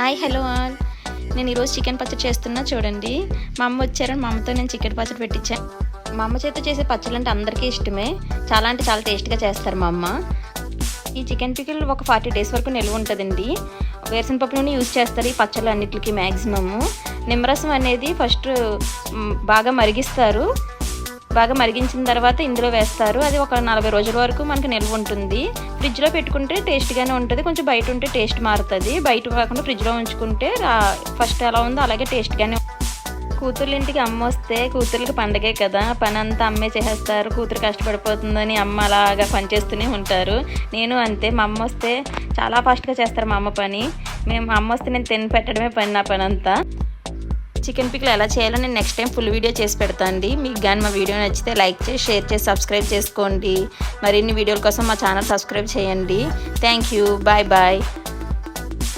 Hi hello all. నేను ఈరోజు chicken పచ్చడి చేస్తున్నా చూడండి. మా అమ్మ వచ్చారని మా అమ్మతో నేను చికెన్ పచ్చడి పెట్టించాను. మా అమ్మ చేత చేసే పచ్చళ్ళు అంటే అందరికీ ఇష్టమే. చాలా అంటే చాలా టేస్ట్గా చేస్తారు మా అమ్మ. ఈ చికెన్ పికిల్ ఒక 40 days వరకు నిల్వ ఉంటుందండి. వేరుశనగపప్పు నూనె యూజ్ చేస్తారు ఈ పచ్చళ్ళు అన్నిటికీ మ్యాక్సిమము. నిమ్మరసం అనేది ఫస్ట్ బాగా మరిగిస్తారు. బాగా మరిగించిన తర్వాత ఇందులో వేస్తారు. అది ఒక 40 రోజుల వరకు మనకు నిల్వ ఉంటుంది. ఫ్రిడ్జ్లో పెట్టుకుంటే టేస్ట్గానే ఉంటుంది. కొంచెం బయట ఉంటే టేస్ట్ మారుతుంది. బయట కాకుండా ఫ్రిడ్జ్లో ఉంచుకుంటే ఫస్ట్ ఎలా ఉందో అలాగే టేస్ట్గానే. కూతుర్ల ఇంటికి అమ్మ వస్తే కూతుర్లకి పండగే కదా, పని అంతా అమ్మే చేసేస్తారు. కూతురు కష్టపడిపోతుందని అమ్మ అలాగా పని చేస్తూనే ఉంటారు. నేను అంతే. మా అమ్మ వస్తే చాలా ఫాస్ట్గా చేస్తారు మా అమ్మ పని. మా అమ్మ వస్తే నేను తిని పెట్టడమే పని, నా పని అంతా. చికెన్ పికిల్ ఎలా చేయాలో నేను నెక్స్ట్ టైం ఫుల్ వీడియో చేసి పెడతాను అండి. మీకు కానీ మా వీడియో నచ్చితే లైక్ చేసి, షేర్ చేసి, సబ్స్క్రైబ్ చేసుకోండి. మరిన్ని వీడియోల కోసం మా ఛానల్ సబ్స్క్రైబ్ చేయండి. Thank you. Bye bye.